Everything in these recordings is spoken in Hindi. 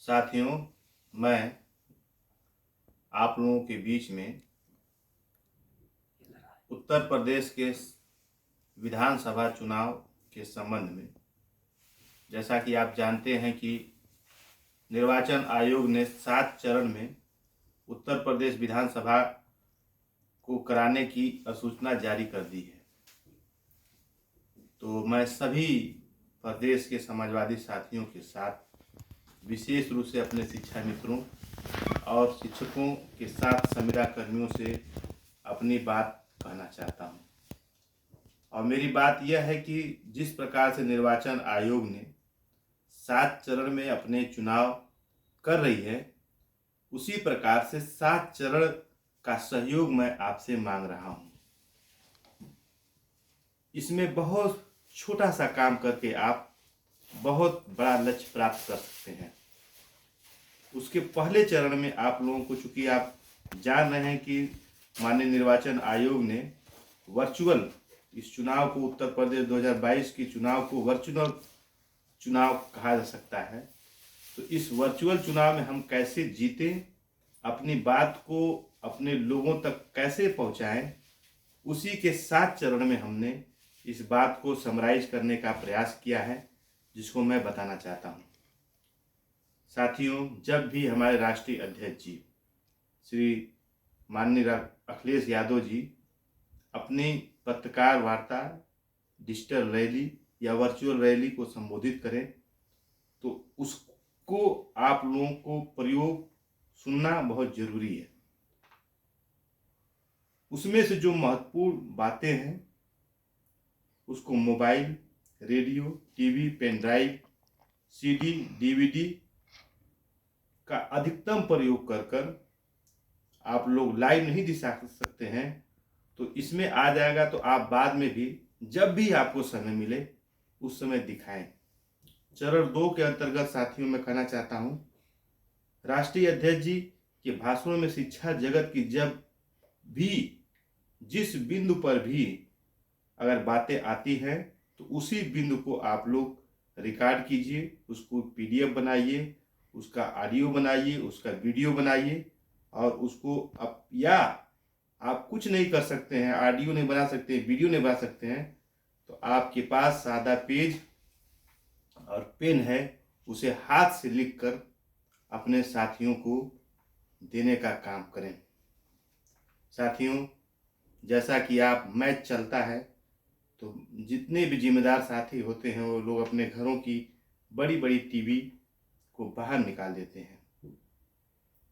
साथियों, मैं आप लोगों के बीच में उत्तर प्रदेश के विधानसभा चुनाव के संबंध में, जैसा कि आप जानते हैं कि निर्वाचन आयोग ने 7 चरण में उत्तर प्रदेश विधानसभा को कराने की अधिसूचना जारी कर दी है। तो मैं सभी प्रदेश के समाजवादी साथियों के साथ विशेष रूप से अपने शिक्षा मित्रों और शिक्षकों के साथ संविदा कर्मियों से अपनी बात कहना चाहता हूं। और मेरी बात यह है कि जिस प्रकार से निर्वाचन आयोग ने 7 चरण में अपने चुनाव कर रही है, उसी प्रकार से 7 चरण का सहयोग मैं आपसे मांग रहा हूं। इसमें बहुत छोटा सा काम करके आप बहुत बड़ा लक्ष्य प्राप्त कर सकते हैं। उसके पहले चरण में आप लोगों को, चूंकि आप जान रहे हैं कि माननीय निर्वाचन आयोग ने वर्चुअल इस चुनाव को, उत्तर प्रदेश 2022 के चुनाव को वर्चुअल चुनाव कहा जा सकता है। तो इस वर्चुअल चुनाव में हम कैसे जीतें, अपनी बात को अपने लोगों तक कैसे पहुंचाएं, उसी के 7 चरण में हमने इस बात को समराइज करने का प्रयास किया है, जिसको मैं बताना चाहता हूं। साथियों, जब भी हमारे राष्ट्रीय अध्यक्ष जी श्री माननीय अखिलेश यादव जी अपनी पत्रकार वार्ता, डिजिटल रैली या वर्चुअल रैली को संबोधित करें, तो उसको आप लोगों को प्रयोग सुनना बहुत जरूरी है। उसमें से जो महत्वपूर्ण बातें हैं उसको mobile, radio, TV, pen drive, CD, DVD का अधिकतम प्रयोग कर आप लोग लाइव नहीं दिखा सकते हैं, तो इसमें आ जाएगा। तो आप बाद में भी जब भी आपको समय मिले उस समय दिखाएं। चरण 2 के अंतर्गत साथियों मैं कहना चाहता हूं, राष्ट्रीय अध्यक्ष जी के भाषणों में शिक्षा जगत की जब भी जिस बिंदु पर भी अगर बातें आती हैं, तो उसी बिंदु को आप लोग रिकॉर्ड कीजिए, उसको पीडीएफ बनाइए, उसका ऑडियो बनाइए, उसका वीडियो बनाइए, और उसको आप कुछ नहीं कर सकते हैं, ऑडियो नहीं बना सकते, वीडियो नहीं बना सकते हैं, तो आपके पास सादा पेज और पेन है, उसे हाथ से लिखकर अपने साथियों को देने का काम करें। साथियों, जैसा कि आप मैच चलता है तो जितने भी जिम्मेदार साथी होते हैं वो लोग अपने घरों की बड़ी बड़ी टीवी को बाहर निकाल देते हैं,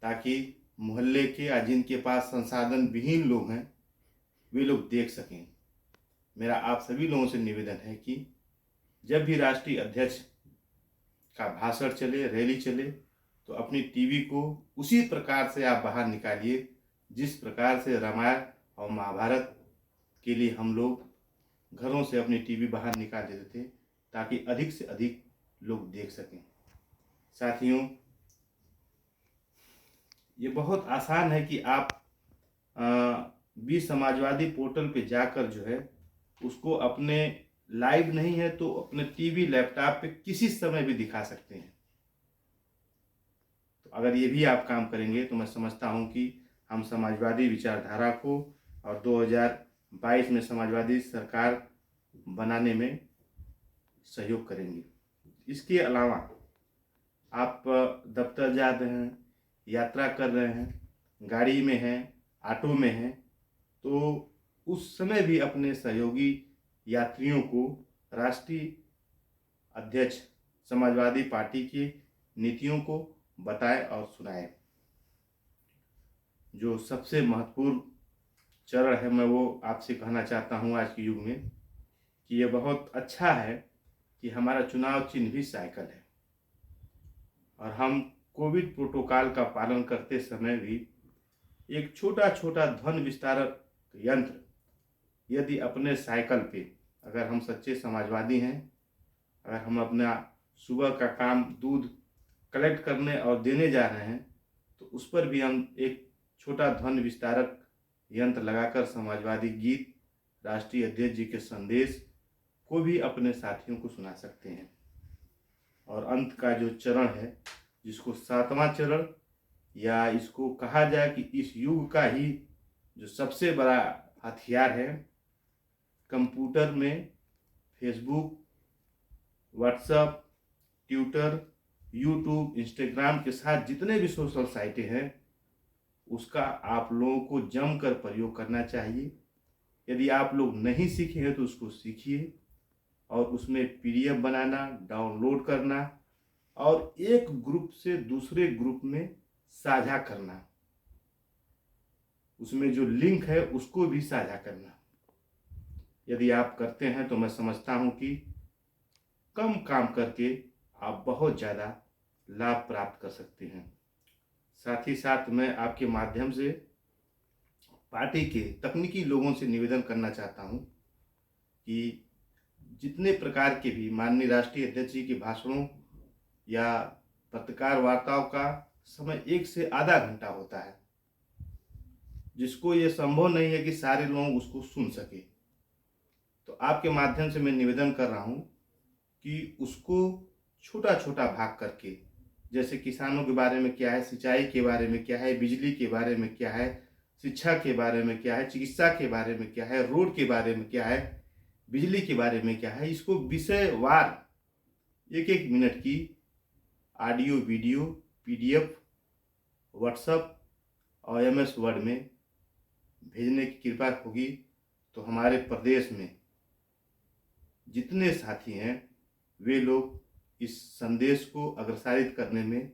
ताकि मोहल्ले के या जिनके पास संसाधन विहीन लोग हैं वे लोग देख सकें। मेरा आप सभी लोगों से निवेदन है कि जब भी राष्ट्रीय अध्यक्ष का भाषण चले, रैली चले, तो अपनी टीवी को उसी प्रकार से आप बाहर निकालिए जिस प्रकार से रामायण और महाभारत के लिए हम लोग घरों से अपनी टीवी बाहर निकाल देते थे, ताकि अधिक से अधिक लोग देख सकें। साथियों, ये बहुत आसान है कि आप भी समाजवादी पोर्टल पे जाकर जो है उसको अपने लाइव नहीं है तो अपने टीवी, लैपटॉप पे किसी समय भी दिखा सकते हैं। तो अगर ये भी आप काम करेंगे तो मैं समझता हूँ कि हम समाजवादी विचारधारा को और 2022 में समाजवादी सरकार बनाने में सहयोग करेंगे। इसके अलावा आप दफ्तर जा रहे हैं, यात्रा कर रहे हैं, गाड़ी में हैं, ऑटो में हैं, तो उस समय भी अपने सहयोगी यात्रियों को राष्ट्रीय अध्यक्ष समाजवादी पार्टी की नीतियों को बताएं और सुनाएं। जो सबसे महत्वपूर्ण चरण है, मैं वो आपसे कहना चाहता हूँ आज के युग में, कि ये बहुत अच्छा है कि हमारा चुनाव चिन्ह भी साइकिल है, और हम कोविड प्रोटोकॉल का पालन करते समय भी एक छोटा छोटा ध्वनि विस्तारक यंत्र यदि अपने साइकिल पे, अगर हम सच्चे समाजवादी हैं, अगर हम अपना सुबह का काम दूध कलेक्ट करने और देने जा रहे हैं, तो उस पर भी हम एक छोटा ध्वनि विस्तारक यंत्र लगाकर समाजवादी गीत, राष्ट्रीय अध्यक्ष जी के संदेश को भी अपने साथियों को सुना सकते हैं। और अंत का जो चरण है जिसको 7वां चरण या इसको कहा जाए कि इस युग का ही जो सबसे बड़ा हथियार है, कंप्यूटर में Facebook, WhatsApp, Twitter, YouTube, Instagram के साथ जितने भी सोशल साइटें हैं, उसका आप लोगों को जमकर प्रयोग करना चाहिए। यदि आप लोग नहीं सीखे हैं तो उसको सीखिए और उसमें पीडीएफ बनाना, डाउनलोड करना और एक ग्रुप से दूसरे ग्रुप में साझा करना, उसमें जो लिंक है उसको भी साझा करना। यदि आप करते हैं तो मैं समझता हूं कि कम काम करके आप बहुत ज़्यादा लाभ प्राप्त कर सकते हैं। साथ ही साथ मैं आपके माध्यम से पार्टी के तकनीकी लोगों से निवेदन करना चाहता हूं कि जितने प्रकार के भी माननीय राष्ट्रीय अध्यक्ष जी के भाषणों या पत्रकार वार्ताओं का समय 1 से आधा घंटा होता है, जिसको ये संभव नहीं है कि सारे लोग उसको सुन सके। तो आपके माध्यम से मैं निवेदन कर रहा हूँ कि उसको छोटा छोटा भाग करके, जैसे किसानों के बारे में क्या है, सिंचाई के बारे में क्या है, बिजली के बारे में क्या है, शिक्षा के बारे में क्या है, चिकित्सा के बारे में क्या है, रोड के बारे में क्या है, बिजली के बारे में क्या है, इसको विषयवार 1-1 मिनट की ऑडियो वीडियो पीडीएफ व्हाट्सएप और एमएस वर्ड में भेजने की कृपा होगी तो हमारे प्रदेश में जितने साथी हैं वे लोग इस संदेश को अग्रसारित करने में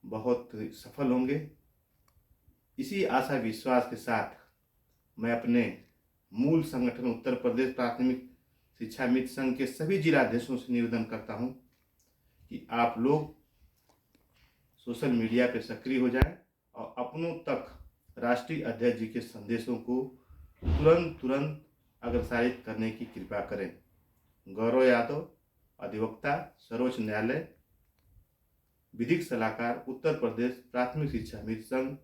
बहुत सफल होंगे। इसी आशा विश्वास के साथ मैं अपने मूल संगठन उत्तर प्रदेश प्राथमिक शिक्षा मित्र संघ के सभी जिलाध्यक्षों से निवेदन करता हूं कि आप लोग सोशल मीडिया पे सक्रिय हो जाएं और अपनों तक राष्ट्रीय अध्यक्ष जी के संदेशों को तुरंत अग्रसारित करने की कृपा करें। गौरव यादव, अधिवक्ता, सर्वोच्च न्यायालय, विधिक सलाहकार, उत्तर प्रदेश प्राथमिक शिक्षा मित्र संघ।